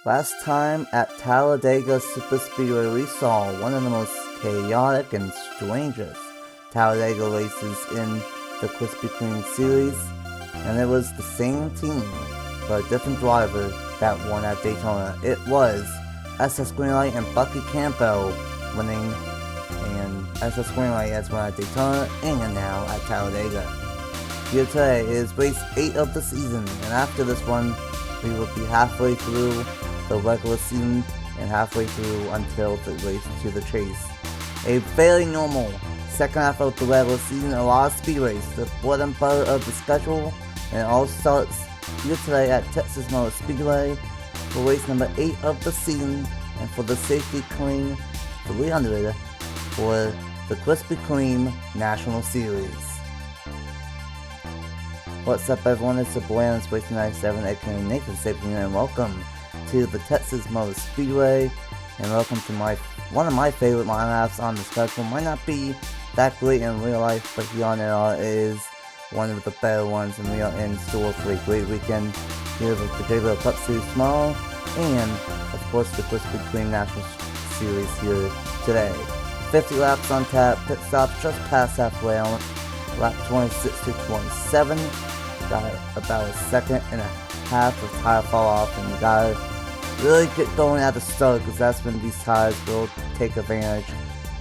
Last time at Talladega Super Speedway, we saw one of the most chaotic and strangest Talladega races in the Krispy Kreme series, and it was the same team, but a different driver that won at Daytona. It was SS Greenlight and Bucky Campbell winning, and SS Greenlight has won at Daytona and now at Talladega. Here today is race 8 of the season, and after this one, we will be halfway through the regular season and halfway through until the race to the chase. A fairly normal second half of the regular season, a lot of speed race, the bread and butter of the schedule, and it all starts here today at Texas Motor Speedway for race number 8 of the season and for the Safety-Kleen 300 for the Krispy Kreme National Series. What's up, everyone? It's the boy on this Race 97, aka Nathan Stapleton, and welcome to the Texas Motor Speedway, and welcome to one of my favorite lineups on the schedule. Might not be that great in real life, but here on NR is one of the better ones, and we are in store for a great weekend here with the Dega Cup Series tomorrow, and of course the Krispy Kreme National Series here today. 50 laps on tap, pit stop just past halfway on lap 26 to 27. Got about a second and a half of tire fall off, and you gotta really get going at the start, because that's when these tires will take advantage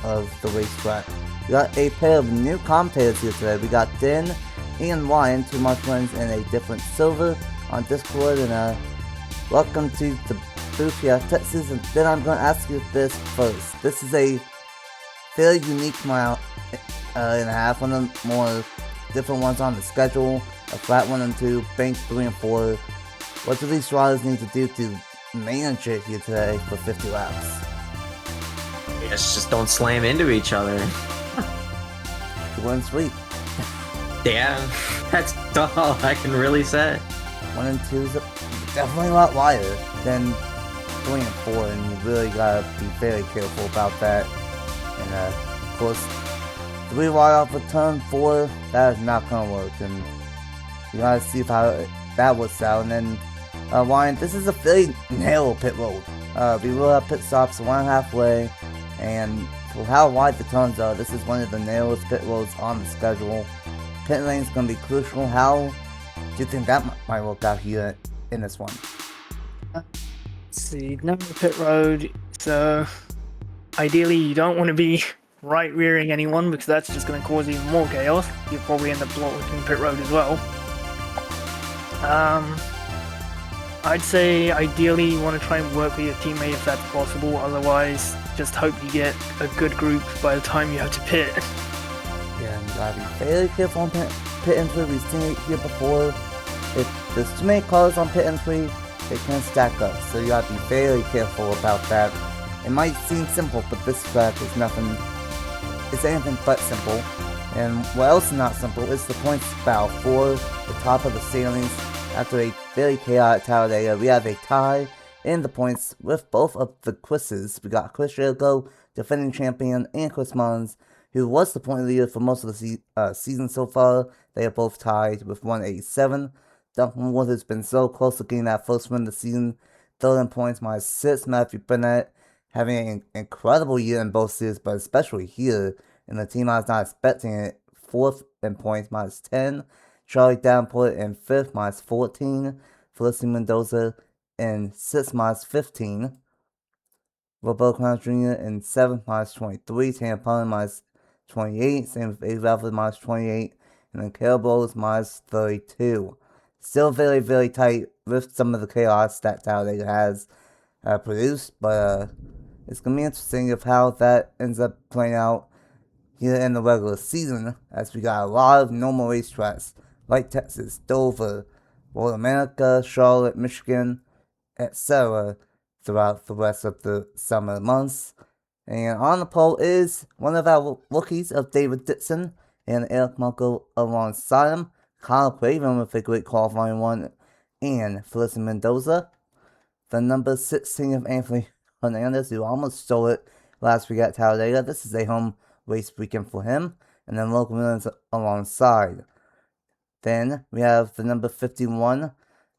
of the racetrack. We got a pair of new commentators here today. We got Den and Ryan, two of my friends in a different silver on Discord, and welcome to the booth here at Texas. And then I'm going to ask you this first. This is a fairly unique mile and a half, one of the more different ones on the schedule. A flat 1 and 2, bank 3 and 4. What do these riders need to do to manage it here today for 50 laps? Yes, just don't slam into each other. Short and sweet. Yeah, that's all I can really say. 1 and 2 is definitely a lot wider than 3 and 4, and you really gotta be very careful about that. And of course, 3 wide off of turn 4, that is not gonna work, and you gotta see how that works out. And then Ryan, this is a fairly narrow pit road. We will have pit stops one halfway, and for how wide the turns are, this is one of the narrowest pit roads on the schedule. Pit lane is going to be crucial. How do you think that might work out here in this one? Let's see, narrow pit road, so ideally you don't want to be right rearing anyone, because that's just going to cause even more chaos. You'll probably end up blocking pit road as well. I'd say ideally you want to try and work with your teammate if that's possible, otherwise just hope you get a good group by the time you have to pit. Yeah, and you gotta be fairly careful on pit entry. We've seen it here before. If there's too many cars on pit entry, they can stack up, so you gotta be very careful about that. It might seem simple, but this track is it's anything but simple. And what else is not simple is the points battle for the top of the standings. After a very chaotic Talladega, we have a tie in the points with both of the quizzes. We got Chris Jericho, defending champion, and Chris Mullins, who was the point leader for most of the season so far. They are both tied with 187. Duncan Wood has been so close to getting that first win of the season. Third in points, -6. Matthew Bennett having an incredible year in both series, but especially here in the team I was not expecting it. 4th in points, -10. Charlie Davenport in 5th, -14. Felicity Mendoza in 6th, -15. Roberto Clowns Jr. in 7th, -23. Tanner Pun, -28. Same with Abe Radford, -28. And then Caleb Rose, -32. Still very, very tight with some of the chaos that Talladega has produced, but it's going to be interesting of how that ends up playing out here in the regular season, as we got a lot of normal racetracks like Texas, Dover, Road America, Charlotte, Michigan, etc. throughout the rest of the summer months. And on the pole is one of our rookies of David Dixon and Eric Munkel alongside him, Kyle Craven with a great qualifying one, and Felicity Mendoza. The number 16 of Anthony Hernandez, who almost stole it last week at Talladega. This is a home race weekend for him, and then local winners alongside. Then we have the number 51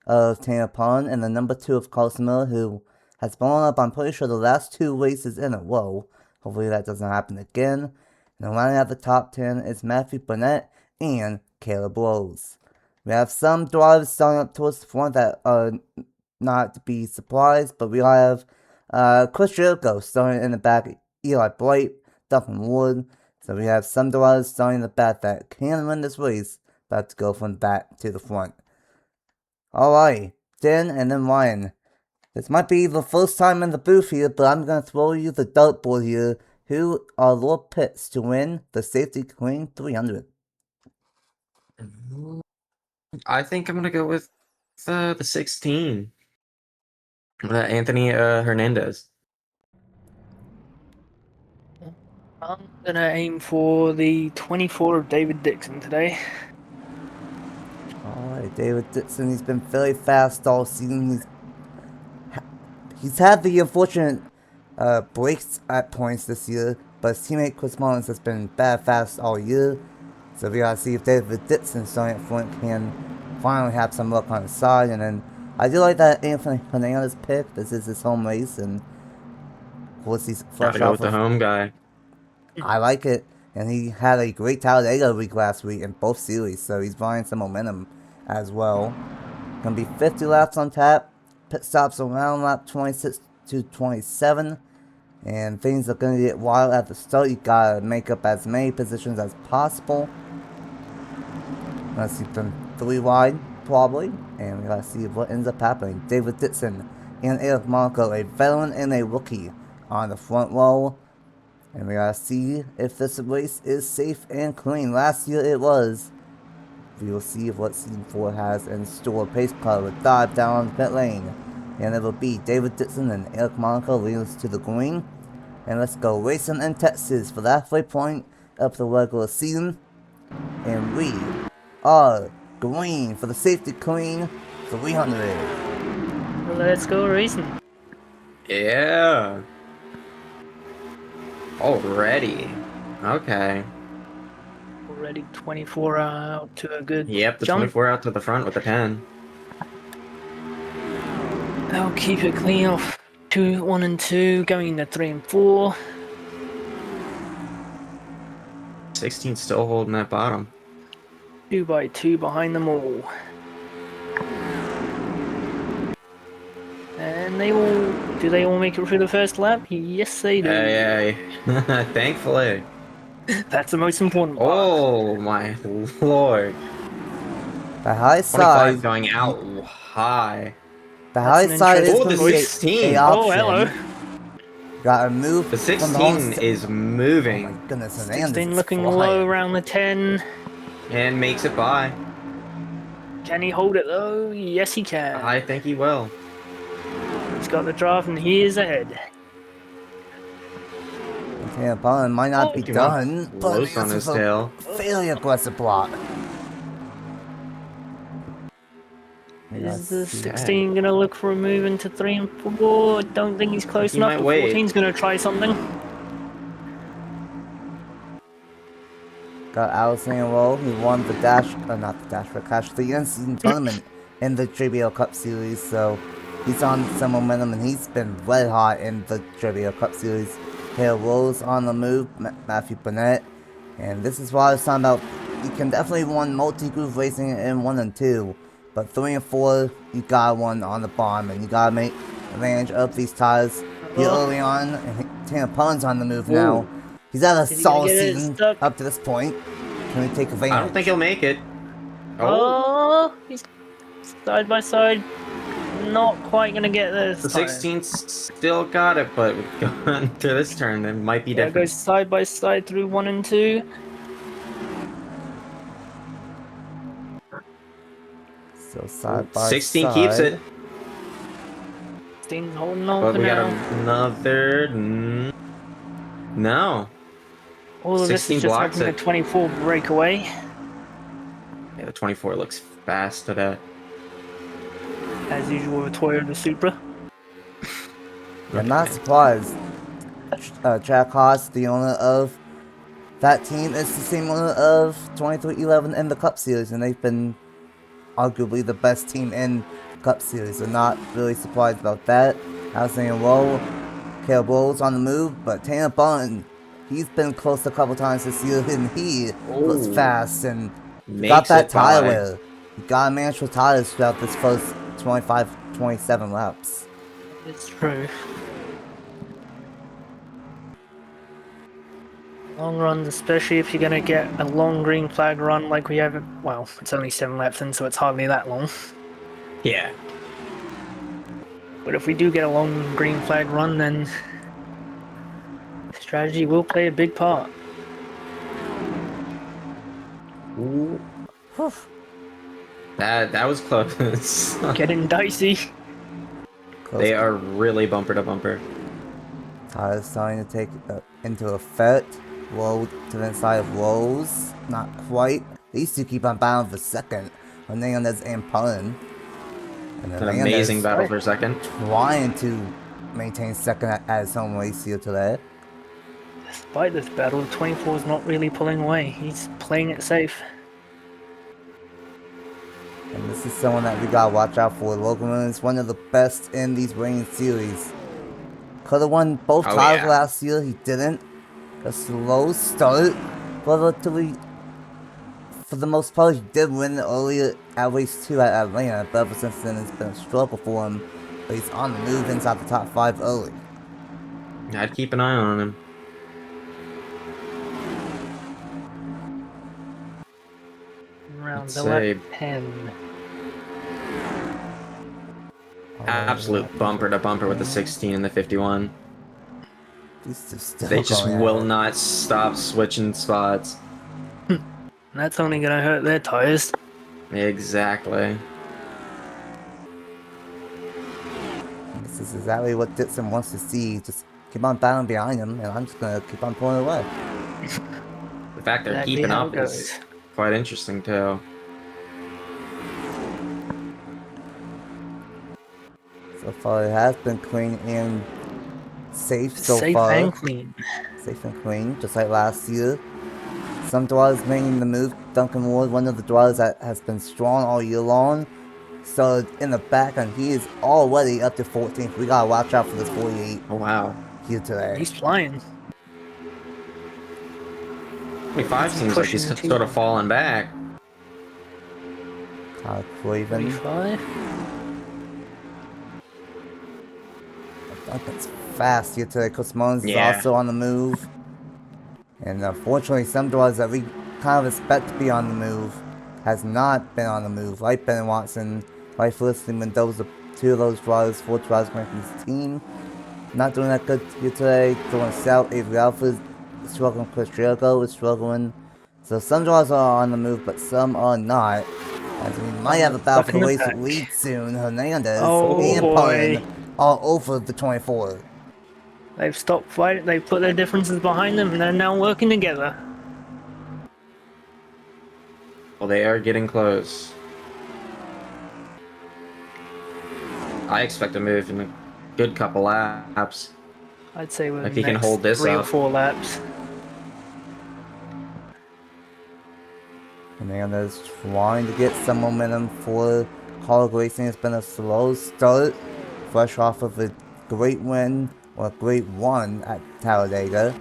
of Tampon and the number 2 of Carson Miller, who has blown up, I'm pretty sure, the last 2 races in a row. Hopefully that doesn't happen again. And rounding out the top 10 is Matthew Burnett and Caleb Rose. We have some drivers starting up towards the front that are not to be surprised, but we have Chris Jericho starting in the back, Eli Bright, Duffin Wood. So we have some drivers starting in the back that can win this race, but have to go from the back to the front. Alright, Dan and then Ryan. This might be the first time in the booth here, but I'm going to throw you the dartboard here. Who are your picks to win the Safety-Kleen 300? I think I'm gonna go with the 16. Anthony Hernandez. I'm gonna aim for the 24 of David Dixon today. Alright, David Dixon, he's been very fast all season. He's had the unfortunate breaks at points this year, but his teammate Chris Mullins has been bad fast all year. So we gotta see if David Dixon starting at front can finally have some luck on his side. And then I do like that Anthony Hernandez pick. This is his home race, and of course he's fresh Gotta go off with the home guy. I like it, and he had a great Talladega week last week in both series, so he's buying some momentum as well. Gonna be 50 laps on tap. Pit stops around lap 26 to 27. And things are going to get wild at the start. You gotta make up as many positions as possible. Let's see them 3 wide, probably. And we gotta see what ends up happening. David Dixon and Eric Monaco, a veteran and a rookie, on the front row. And we gotta see if this race is safe and clean. Last year it was. We will see what Season 4 has in store. Pace car will dive down the pit lane. And it will be David Dixon and Eric Monaco leading us to the green. And let's go racing in Texas for the halfway point of the regular season. And we are green for the Safety-Kleen 300. Let's go racing. Yeah. Already. Okay. Already 24 out to a good Yep, the jump. 24 out to the front with the 10. I'll keep it clean off 2, 1 and 2, going into 3 and 4. 16 still holding that bottom. 2 by 2 behind them all. And do they all make it through the first lap? Yes, they do. Hey. Thankfully. That's the most important part. Oh my lord. The high 25 side. going out high. The high That's an side is interesting going to Oh, be the 16. a Oh, option. hello. Gotta move The from the home 16 is moving. Oh my goodness, Hernandez 16 is looking flying. low around the 10. And makes it by. Can he hold it though? Yes, he can. I think he will. He's got the draft and he is ahead. Tampon might not be Come done, on. but Close on this his is a tail. fairly aggressive block. Is the Let's see. 16 gonna look for a move into 3 and 4? Don't think he's close He enough. might The wait. 14's gonna try something. Got Allison Rowe, who won the Dash, not the Dash for Cash, the in-season tournament in the JBL Cup Series, so he's on some momentum, and he's been red hot in the JBL Cup Series. Hale Rose on the move, Matthew Burnett, and this is why I was talking about, you can definitely win multi-groove racing in 1 and 2, but 3 and 4, you got one on the bottom, and you gotta make advantage of these tires here early on, and Tampon's on the move now. He's had a Is he gonna solid get it season stuck? up to this point. Can we take advantage? I don't think he'll make it. Oh, he's side by side. Not quite gonna get this The time. 16 still got it, but going to this turn, it might be Yeah, different. goes side by side through 1 and 2. So side by 16 side. keeps it, 16's holding on but for we got now. another. No. All of this 16 is just blocks having a it. 24 breakaway. Yeah, the 24 looks fast today. As usual with Toyota Supra. I'm not surprised. Jack Haas, the owner of that team, is the same owner of 2311 in the Cup Series, and they've been arguably the best team in Cup Series, so not really surprised about that. I was saying, well, Caleb Rose on the move, but Tanner Button, he's been close a couple times this year, and he looks Ooh. fast, and he got Makes that it by. tire. He got to manage with tires throughout this first 25, 27 laps. It's true. Long runs, especially if you're going to get a long green flag run like we have. Well, it's only 7 laps in, so it's hardly that long. Yeah. But if we do get a long green flag run, then strategy will play a big part. Ooh. That was close. Getting dicey. They are really bumper to bumper. Tires starting to take into effect. Low to the inside of Rose. Not quite. These two keep on battling for second. Hernandez and Pullen. And An amazing battle for second. Trying to maintain second at his home race here today. Despite this battle, 24 is not really pulling away. He's playing it safe. And this is someone that we gotta watch out for. Logan is one of the best in these raining series. Could have won both titles last year. He didn't. A slow start, relatively. For the most part, he did win earlier at race 2 at Atlanta, but ever since then it's been a struggle for him. But he's on the move inside the top 5 early. I'd keep an eye on him. Round say 10. Absolute bumper to bumper with the 16 and the 51. They just will not stop switching spots. That's only gonna hurt their tires. Exactly. This is exactly what Dixon wants to see. Just keep on battling behind him, and I'm just gonna keep on pulling away. The fact they're Exactly keeping how up it is goes. quite interesting too. So far, it has been clean and safe so Safe far. and clean. Safe and clean, just like last year. Some drivers making the move. Duncan Ward, one of the drivers that has been strong all year long, started in the back, and he is already up to 14th. We gotta watch out for this 48 Oh wow. here today. He's flying. 25 seems like he's Pushing sort of falling back. Kyle Craven. 25. Duncan's fast here today. Chris Mullins is Yeah. also on the move. And unfortunately, some drivers that we kind of expect to be on the move has not been on the move, like Ben Watson, like Felicity Mendoza, 2 of those drivers, 4 drivers making his team. Not doing that good here today. Going south, Avery Alpha is struggling, Chris Jericho is struggling. So some drivers are on the move, but some are not. As we might have a battle for the race lead soon. Hernandez and Pullen all over the 24. They've stopped fighting, they've put their differences behind them, and they're now working together. Well, they are getting close. I expect a move in a good couple laps. I'd say within If he the can next hold this 3 or up. 4 laps. Hernandez trying to get some momentum for college racing. It's been a slow start, fresh off of a great win, or a great one at Talladega.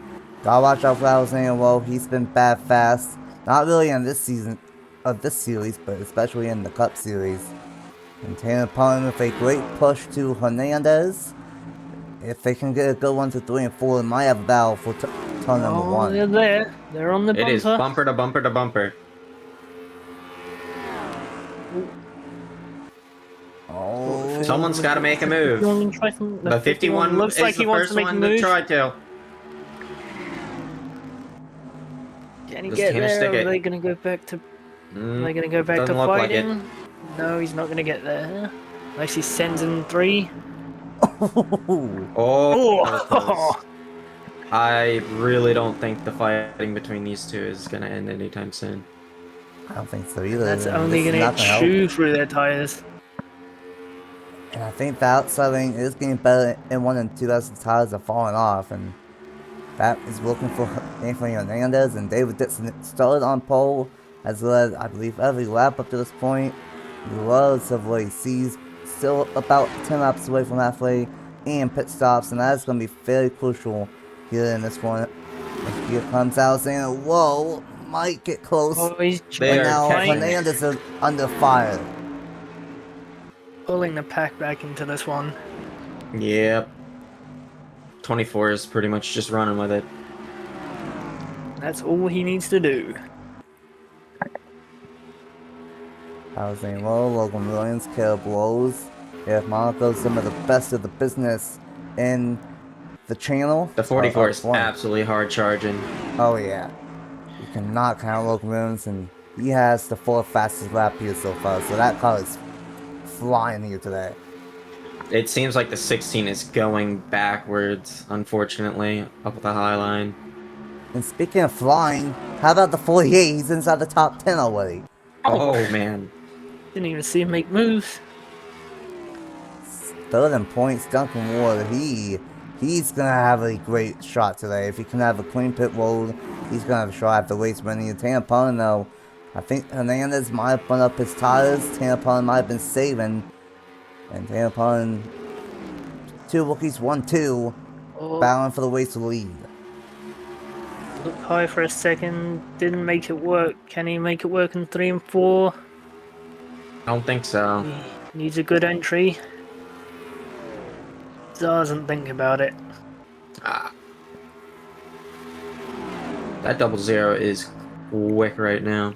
Gotta watch out for Alexander Lowe. He's been bad fast. Not really in this season of this series, but especially in the Cup Series. And Tanner Pullen with a great push to Hernandez. If they can get a good 1, 2, 3, and 4, they might have a battle for turn number 1. They're there. They're on the bumper. It is bumper to bumper to bumper. Oh, Someone's got to make a move. The 51 looks is like the he wants first to make a one to move. try to. Can he Just get can't there? stick Or it. are they gonna go back to? Are they gonna go back to doesn't look like it. fighting? No, he's not gonna get there. Unless he sends in 3. Oh, that was close. Oh. I really don't think the fighting between these two is going to end anytime soon. I don't think so either. That's and only this is gonna not get help. chewed through their tires. And I think the outside lane is getting better in 1 and 2 as the tires are falling off, and that is working for Anthony Hernandez. And David Dixon started on pole, has led, I believe, every lap up to this point. Relatively still about 10 laps away from halfway and pit stops, and that's going to be very crucial here in this one. And here comes Alexander. Whoa, might get close. Oh, he's They And are now catching it. Hernandez is under fire. pulling the pack back into this one. Yep. 24 is pretty much just running with it. That's all he needs to do. Alexander Lowe, Logan Williams, Caleb Lowe's. If Monaco, some of the best of the business in the channel. The 44 are is up front. absolutely hard charging. Oh yeah. You cannot count Logan Williams, and he has the 4th fastest lap here so far, so that car is flying here today. It seems like the 16 is going backwards, unfortunately, up the high line. And speaking of flying, how about the 48? He's inside the top 10 already. Oh, man. Didn't even see him make moves. Third in points, Duncan Ward. He's gonna have a great shot today. If he can have a clean pit road, he's gonna have a shot at the race winning. Tampon, though, I think Hernandez might have put up his tires. Tampon might have been saving. And Tampon, 2 rookies, 1-2, Oh, battling for the race lead. looked high for a second, didn't make it work. Can he make it work in 3 and 4? I don't think so. He needs a good entry. Doesn't think about it. Ah. That 00 is quick right now.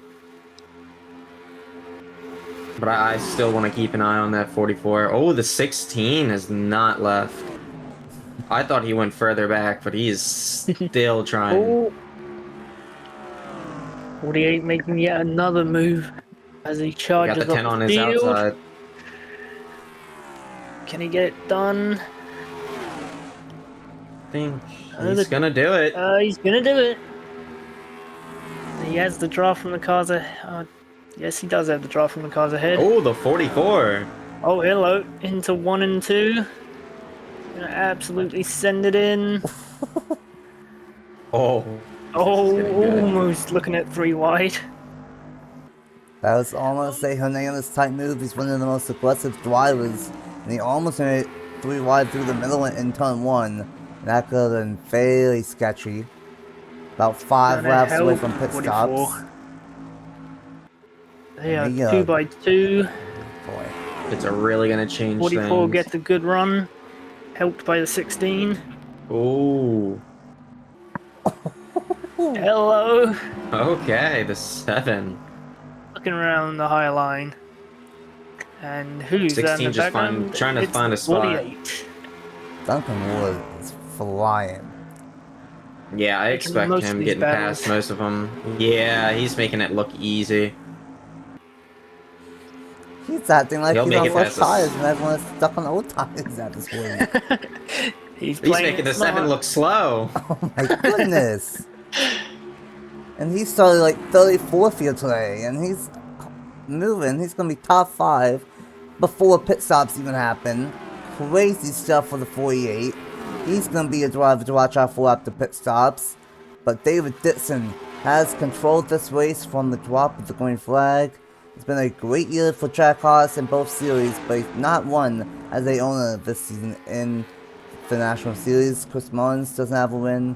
But I still want to keep an eye on that 44. Oh, the 16 has not left. I thought he went further back, but he's still trying. Oh. 48 making yet another move as he Got charges the 10 up on the his field. outside. Can he get it done? I think Oh, he's gonna do it. He's gonna do it. He has the draw from the cars ahead. Yes, he does have the draw from the cars ahead. Oh, the 44. Oh, hello. Into 1 and 2. Gonna absolutely send it in. Oh. Oh, getting good. almost looking at 3 wide. That was almost a Hernandez type move. He's one of the most aggressive drivers, and he almost made it 3 wide through the middle in turn 1. That could have been very sketchy. About 5 Gonna laps away help from pit 44. stops. They are Yeah. 2 by 2. Boy. It's really gonna change 44 things. gets a good run. Helped by the 16. Ooh. Hello. Okay, the 7. Looking around the high line. And who's that 16 in the just background? trying to It's find a spot. 48. Duncan Wood is flying. Yeah, I Making expect most of him these getting battles. past most of them. Yeah, he's making it look easy. He's acting like He'll he's make on it fresh past us. tires, and everyone is stuck on old tires at this point. He's He's playing making it the 7 smart. look slow. Oh my goodness! And he started like 34th here today, and he's moving. He's gonna be top 5 before pit stops even happen. Crazy stuff for the 48. He's gonna be a driver to watch out for after pit stops. But David Dixon has controlled this race from the drop of the green flag. It's been a great year for Trackhouse in both series, but he's not won as a owner this season in the National Series. Chris Mullins doesn't have a win,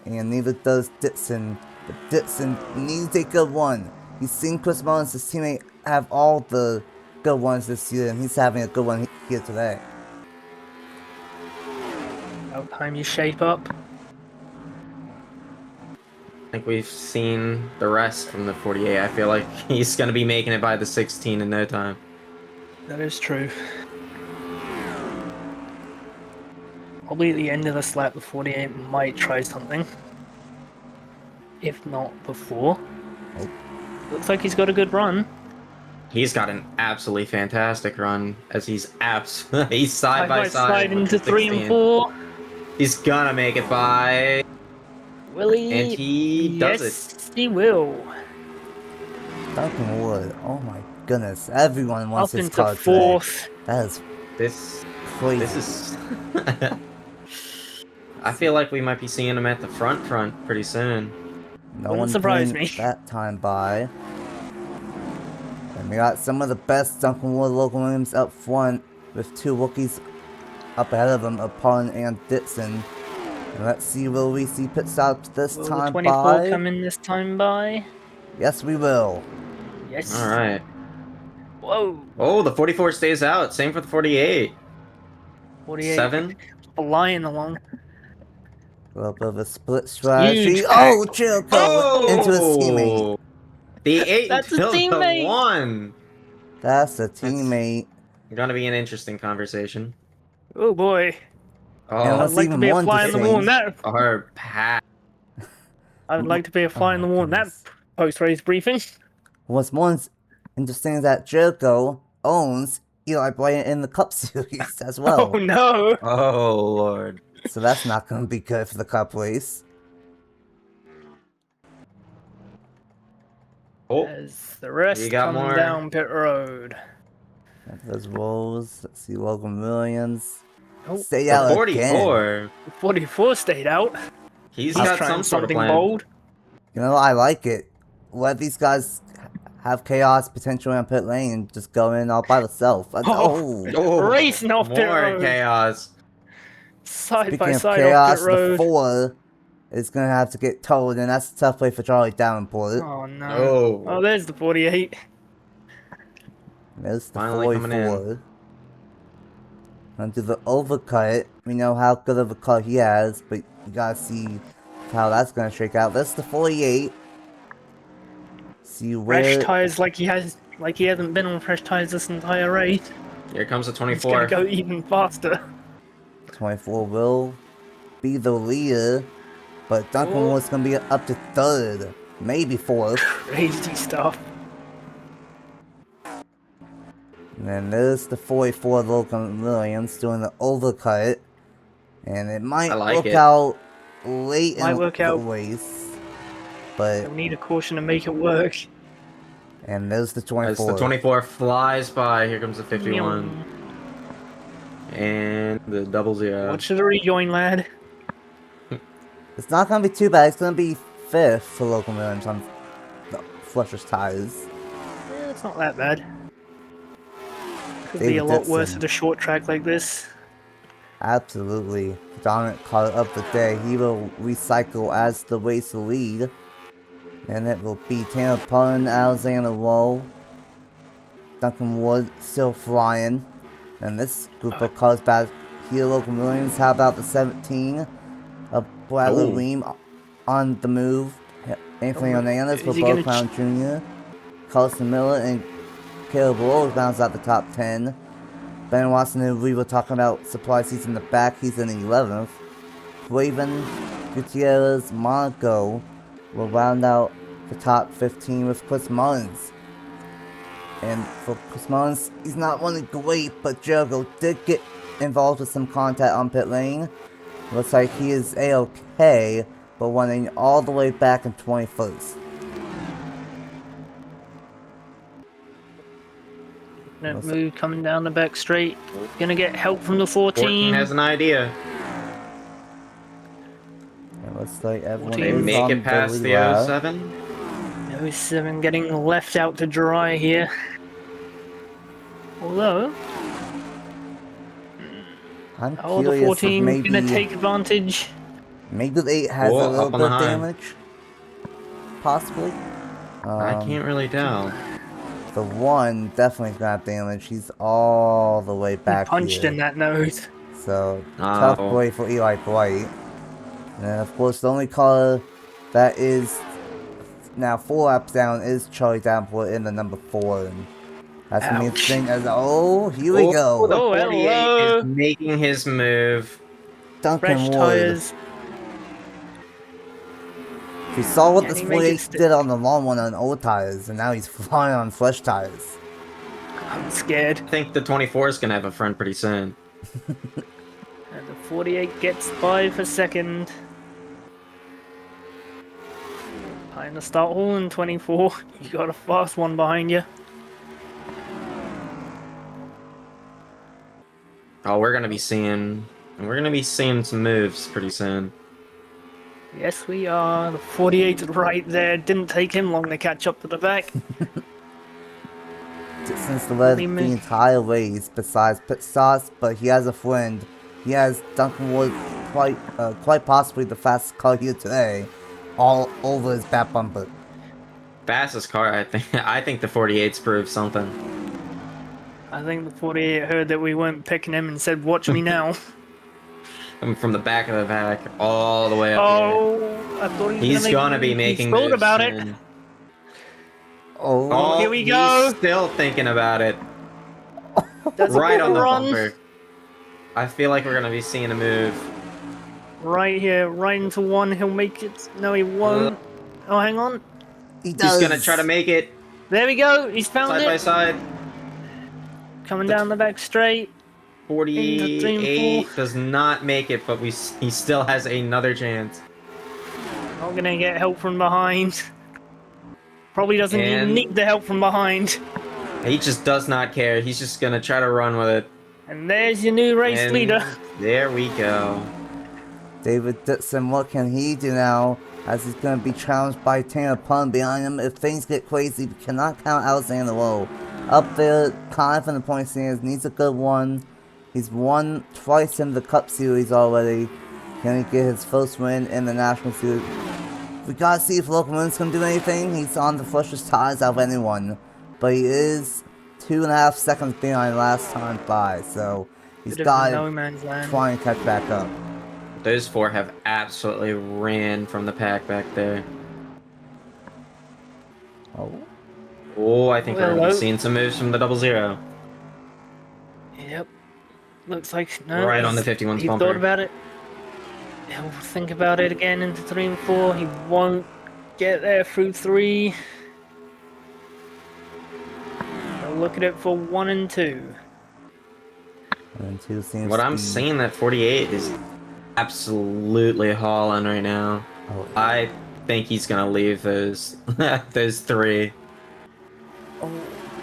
and neither does Dixon. But Dixon needs a good one. He's seen Chris Mullins, his teammate, have all the good ones this year, and he's having a good one here today. About time you shape up. I think we've seen the rest from the 48. I feel like he's going to be making it by the 16 in no time. That is true. Probably at the end of this lap, the 48 might try something. If not before. Oh. Looks like he's got a good run. He's got an absolutely fantastic run as he's he's side by Might side slide with into the 3 and 16. 4. He's gonna make it by, Will he? and he does it. Yes, he will. Duncan Wood, oh my goodness, everyone wants Up his into car today. 4th. That is This crazy. this is. I feel like we might be seeing him at the front pretty soon. No Wouldn't one surprise putting me. that time by. And we got some of the best Duncan Wood Logan Williams up front. with 2 rookies up ahead of him, Apollo and Ditson. And let's see, will we see pit stops this Will the time 24 by? come in this time by? Yes, we will. Yes. All right. Whoa. Oh, the 44 stays out. Same for the 48. 48. 7. Flying along. A little bit of a split strategy. Huge Oh, pack. Jericho into his teammate. Oh! The 8 That's a until the teammate. 1. That's a teammate. Gonna be an interesting conversation. Oh boy. And Oh, I'd what's like to even be a more fly on the wall in interesting, that. our pack. I would like to be a fly on the my wall in that goodness. post-race briefing. What's more interesting is that Jericho owns Eli Bryant in the Cup Series as well. Oh no. Oh, Lord. So that's not going to be good for the Cup race. Oh, As the rest we got come more. down pit road. There's Rose. Let's see, Logan Williams. Oh, Stay The out again. 44. 44 stayed out. He's He's got trying some sort of something plan. bold. You know, I like it. Let these guys have chaos potentially on pit lane and just go in all by themselves. Oh. Oh, Racing off pit more road. chaos. Side Speaking by of side off chaos, pit road. the 4 is going to have to get towed, and that's a tough way for Charlie Davenport. Oh no. Oh. Oh, there's the 48. There's the Finally coming in. 44. Onto the overcut. We know how good of a cut he has, but you gotta see how that's gonna shake out. That's the 48. See Fresh where tires like he hasn't been on fresh tires this entire race. Here comes the It's 24. gonna go even faster. 24 will be the leader, but Duncan Oh. was gonna be up to 3rd, maybe 4th. Crazy stuff. And then there's the 44 Logan Williams doing the overcut. And it might I like work it. out late Might in work the out. race. But, You'll need a caution to make it work. and there's the As 24. the 24 flies by, here comes the 51. And the 00. Watch the rejoin, lad. It's not gonna be too bad. It's gonna be 5th for Logan Williams on the Flusher's tires. Yeah, it's not that bad. Could be David a lot Dixon. worse at a short track like this. Absolutely. Dominant car of the day. He will recycle as the race lead. And it will be Tanner Pun, Alexander Lowe, Duncan Wood still flying. And this group of cars back here, Logan Williams. How about the 17 of Bradley Oh. Ream on the move? Anthony Oh, Hernandez for is he Bo gonna Crown Jr. Carlson Miller and Caleb Rose bounce out the top 10. Ben Watson, who we were talking about supply seats in the back, he's in 11th. Raven, Gutierrez, Monaco will round out the top 15 with Chris Mullins. And for Chris Mullins, he's not running great, but Jericho did get involved with some contact on pit lane. Looks like he is A-okay, but running all the way back in 21st. That move coming down the back straight. Gonna get help from the 14 14. has an idea. It looks like everyone They is make on it past the lead. 07. 07 getting left out to dry here. Although, I'm oh, the curious if 14 maybe, gonna take advantage. maybe the 8 has Oh, a little up on bit the of high. damage. Possibly. I can't really tell. The 1 definitely gonna have damage. He's all the way back Punched here. in that nose. So, tough Oh. way for Eli Bright. And of course, the only car that is now 4 laps down is Charlie Davenport in the number 4. And that's gonna be Ouch. interesting as, oh, here we go. The Oh, 48 hello. is making his move. Duncan Fresh Wood. tires. We saw what Can this he make it 48 stick? did on the long one on old tires, and now he's flying on fresh tires. I'm scared. I think the 24 is gonna have a friend pretty soon. And the 48 gets by for second. Time to start hauling 24. You got a fast one behind you. Oh, we're gonna be seeing some moves pretty soon. Yes, we are. The 48 right there. Didn't take him long to catch up to the back. since the entire race, besides pit stops, but he has a friend. He has Duncan Wood, quite possibly the fastest car here today, all over his back bumper. Fastest car, I think. I think the 48's proved something. I think the 48 heard that we weren't picking him and said, "Watch me now." Coming from the back of the pack all the way up Oh, I thought he's gonna be making moves moves about soon. it. Oh, here we go. He's still thinking about it. Does Right on the run? bumper. I feel like we're gonna be seeing a move. Right here, right into one. He'll make it. No, he won't. Oh, hang on. he does. He's gonna try to make it There we go. He's found side it. by side. Coming down the back straight. 48 does not make it, but he still has another chance. Not gonna get help from behind. Probably doesn't even need the help from behind. He just does not care. He's just gonna try to run with it. And there's your new race leader. There we go. David Dixon, what can he do now? As he's going to be challenged by Tanner Pun behind him. If things get crazy, we cannot count Alexander Lowe. Up there, Connor from the point stands, needs a good one. He's won twice in the Cup Series already. Can he get his first win in the National Series? We gotta see if Logan Williams can do anything. He's on the freshest tires out of anyone. But he is 2.5 seconds behind last time by, so he's got to try and catch back up. Those four have absolutely ran from the pack back there. Oh, I think we're going to be seeing some moves from the 00. Yep. Looks like no. Right on the 51's he bumper. Thought about it. He'll think about it again into 3 and 4. He won't get there through 3. He'll look at it for 1 and 2. And 2 seems what I'm seeing, that 48 is absolutely hauling right now. Oh. I think he's gonna leave those those 3.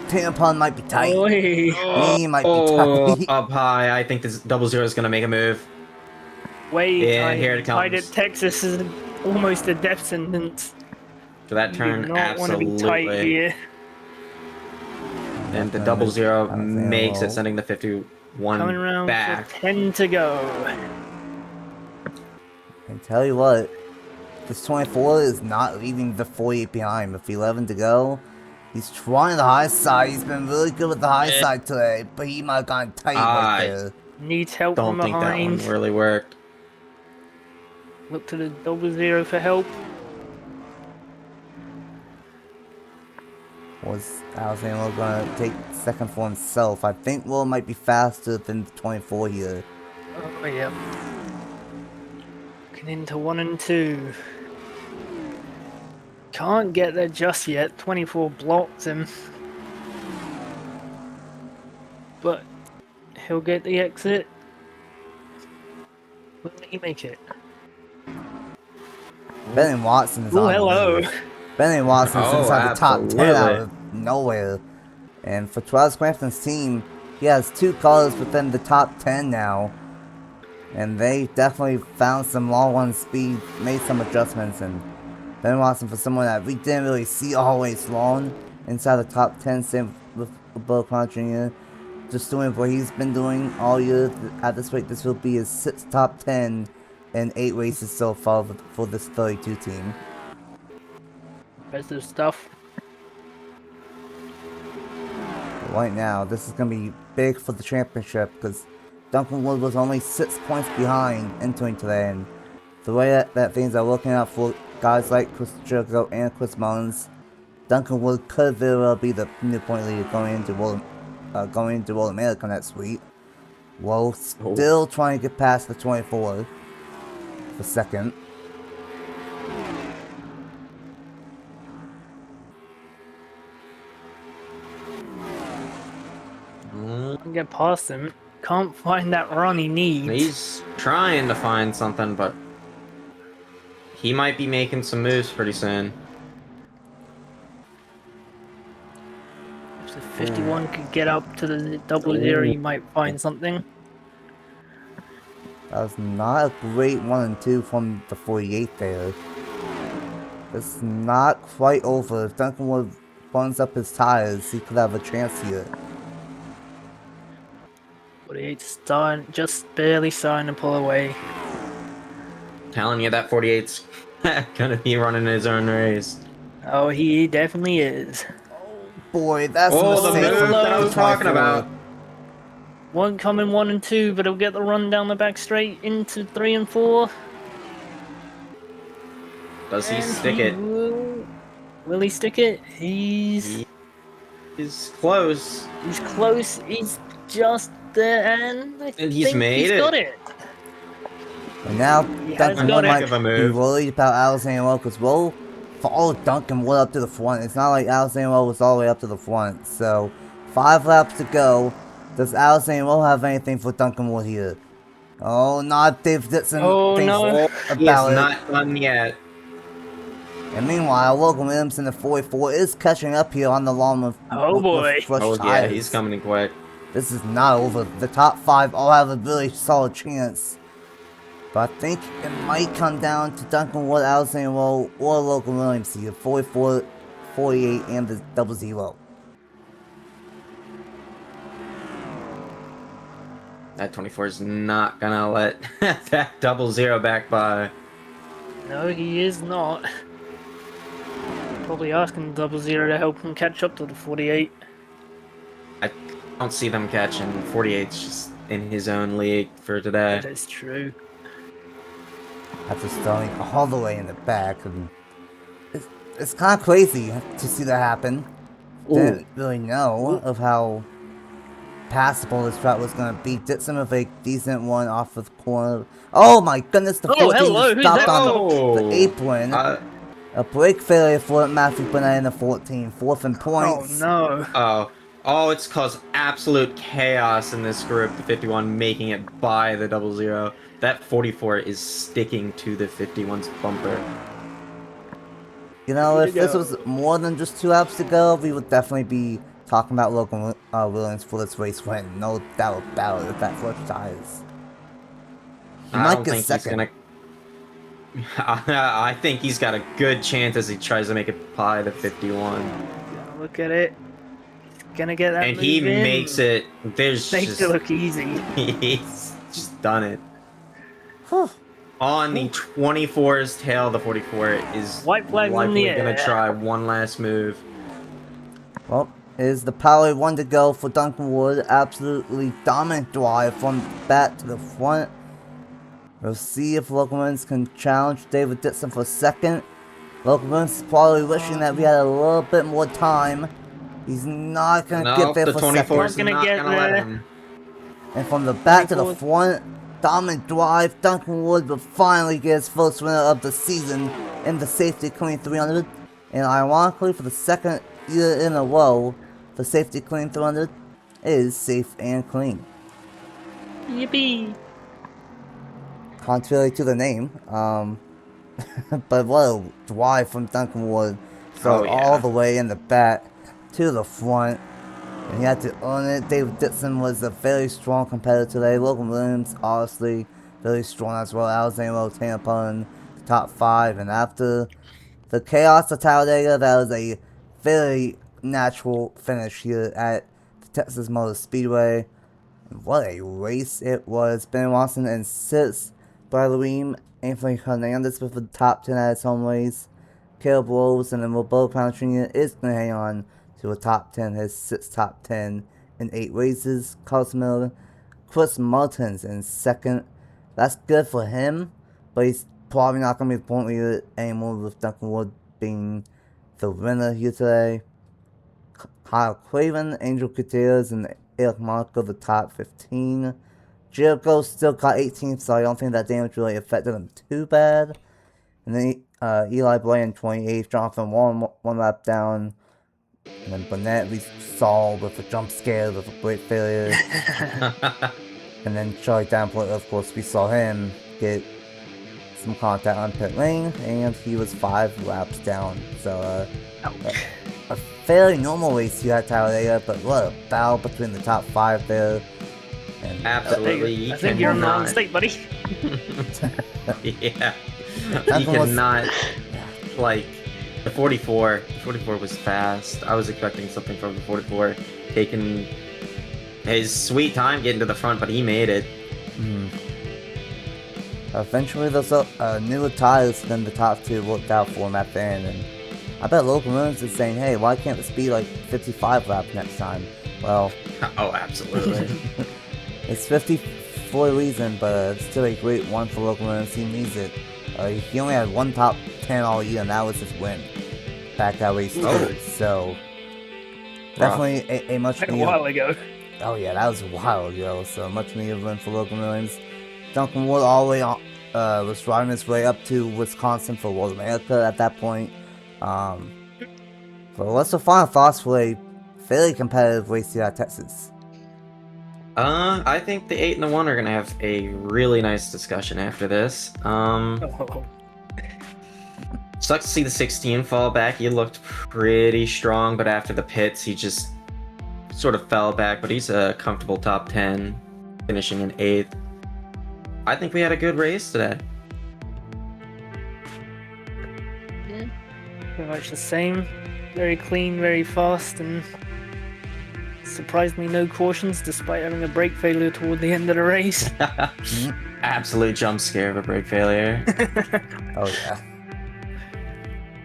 Tampon might be tight. He might be tight. Up high. I think this 00 is gonna make a move. Tight. Here it comes. Tight at Texas is almost a death sentence. So that turn, you do not absolutely. Want to be tight here. And the 00 makes it, sending the 51 coming around back. For 10 to go. And tell you what, this 24 is not leaving the 48 behind. With 11 to go, he's trying the high side. He's been really good with the high side today, but he might have gone tight right there. Needs help from behind. Don't think that one really worked. Look to the 00 for help. Was Alexander going to take second for himself? I think Will might be faster than the 24 here. Oh, yeah. Looking into 1 and 2. Can't get there just yet. 24 blocked him. But he'll get the exit. Will he make it? Benny Watson is on. Hello. Benny Watson's inside the top 10 out absolutely. of nowhere. And for Travis Crampton's team, he has 2 cars within the top 10 now. And they definitely found some long run speed, made some adjustments. And Ben Watson, for someone that we didn't really see always long inside the top 10, same with Bo Connor Jr., just doing what he's been doing all year. At this rate, this will be his 6th top 10 in 8 races so far for this 32 team. Impressive stuff. Right now, this is going to be big for the championship because Duncan Wood was only 6 points behind entering today. And the way that things are looking out for guys like Chris Jericho and Chris Mullins, Duncan Wood could very well be the new point leader going into World America next week. While still trying to get past the 24 for second. Get past him. Can't find that run he needs. He's trying to find something, but he might be making some moves pretty soon. If the 51 could get up to the 00, he might find something. That was not a great 1 and 2 from the 48 there. It's not quite over. If Duncan Wood burns up his tires, he could have a chance here. 48's just barely starting to pull away. Telling you that 48's gonna be running his own race. Oh, he definitely is. Boy, that's a Oh, the mistake move from that I was talking 24. about. One coming 1 and 2, but he'll get the run down the back straight into 3 and 4. Does he And stick it? Will he stick it? He's Close. He's close. He's just there, and I And he's think made he's it. got it. And now He has Duncan got Wood it. might Of a be move. worried about Alexander Well, because we'll follow Duncan Wood up to the front. It's not like Alexander Well was all the way up to the front. So, 5 laps to go. Does Alexander Well have anything for Duncan Wood here? Oh, not Dave Dixon Oh, thinks no. He is about it. not done yet. And meanwhile, Logan Williams in the 44 is catching up here on the lawn with, Oh, boy. fresh Oh tires. yeah, he's coming in quick. This is not over. The top 5 all have a really solid chance. But I think it might come down to Duncan Wood, Alexander Well, or Logan Williams here. 44, 48, and the 00. That 24 is not gonna let that 00 back by. No, he is not. Probably asking 00 to help him catch up to the 48. I don't see them catching. 48's just in his own league for today. That is true. After starting all the way in the back. And it's kind of crazy to see that happen. Didn't really know of how passable this track was going to be. Dixon with a decent one off of the corner. Oh my goodness, the 14 hello, just who's stopped that? on the apron. A brake failure for Matthew Burnett in the 14. 4th in Oh points. no. Oh, it's caused absolute chaos in this group. The 51 making it by the 00. That 44 is sticking to the 51's bumper. You know, Way if to this go. was more than just 2 laps to go, we would definitely be talking about Logan Williams for this race win. No doubt about it if that first tires. He I might don't get think second. he's gonna. I think he's got a good chance as he tries to make it by the 51. Look at it. He's gonna get that And move he in. makes it. There's Makes just, it look easy. he's just done it. Whew. On the 24's tail, the 44 is White flags in likely the gonna air. try one last move. Well, is the power 1 to go for Duncan Wood. Absolutely dominant drive from back to the front. We'll see if Logan Williams can challenge David Dixon for second. Logan Williams is probably wishing that we had a little bit more time. He's not going to get there the for 24 second. is Not not gonna gonna get let there. him. And from the back to the 24. front, dominant drive. Duncan Wood will finally get his first winner of the season in the Safety-Kleen 300. And ironically, for the second year in a row, the Safety-Kleen 300 is safe and clean. Yippee. Contrary to the name, but what a drive from Duncan Wood. So Oh, yeah. all the way in the back to the front. And he had to earn it. David Dixon was a very strong competitor today. Logan Williams, obviously, very strong as well. Alexander Tampa in the top 5. And after the chaos of Talladega, that was a very natural finish here at the Texas Motor Speedway. And what a race it was. Ben Watson in 6th. Bradley Anthony Hernandez with the top 10 at his home race. Caleb Rose and then Roberto Pound Jr. is going to hang on to a top 10, his 6th top 10 in 8 races. Carlos Miller, Chris Martin's in 2nd. That's good for him, but he's probably not going to be the point leader anymore with Duncan Wood being the winner here today. Kyle Craven, Angel Gutierrez, and Eric Marco the top 15. Jericho still got 18th, so I don't think that damage really affected him too bad. And then Eli Bray in 28th, Jonathan Warren one lap down. And then Burnett we saw with a jump scare with a brake failure. And then Charlie Davenport, of course, we saw him get some contact on pit lane, and he was 5 laps down. So a fairly normal race here at Talladega, but what a battle between the top 5 there. And Absolutely, I think you're in the wrong cannot. state, buddy. Yeah, you Duncan was- cannot like The 44 was fast. I was expecting something from the 44, taking his sweet time getting to the front, but he made it. Eventually, those newer tires than the top two worked out for him at the end, and I bet local runners is saying, hey, why can't this be like 55 laps next time? Well, Oh, absolutely. it's 50 for a reason, but it's still a great one for local runners. He needs it. He only had one top 10 all year, and that was his win back at race 2. Oh. So definitely a much Quite a needed. while ago. Oh yeah, that was a while ago. So much needed win for local runners. Duncan Ward all the way on, was riding his way up to Wisconsin for World America at that point. But what's the final thoughts for a fairly competitive race here at Texas? I think the 8 and the 1 are gonna have a really nice discussion after this. Oh. Sucks to see the 16 fall back. He looked pretty strong, but after the pits, he just sort of fell back. But he's a comfortable top 10, finishing in 8th. I think we had a good race today. Pretty much the same. Very clean, very fast, and surprisingly no cautions despite having a brake failure toward the end of the race. Absolute jump scare of a brake failure. Oh yeah.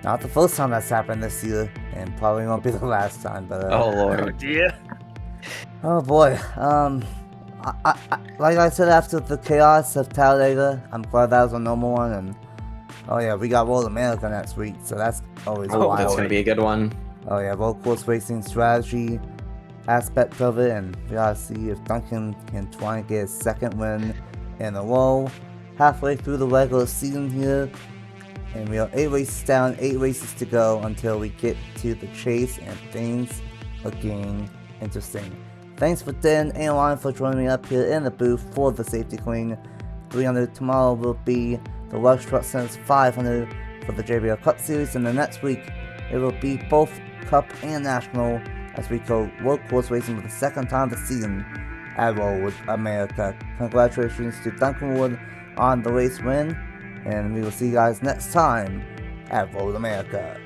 Not the first time that's happened this year, and probably won't be the last time. But Oh Oh lord. dear. oh boy. Like I said after the chaos of Talladega, I'm glad that was a normal one. And oh yeah, we got World America next week, so that's always Oh, wild. that's gonna be a good one. Oh yeah, road course racing strategy aspect of it, and we gotta see if Duncan can try and get his second win in a row. Halfway through the regular season here, and we are 8 races down, 8 races to go until we get to the chase, and things are getting interesting. Thanks for Dan and Ryan for joining me up here in the booth for the Safety-Kleen 300. Tomorrow will be the Rush Truck Center's 500 for the JBL Cup Series, and the next week it will be both Cup and National as we go road course racing for the second time this season at Road America. Congratulations to Duncan Wood on the race win, and we will see you guys next time at Road America.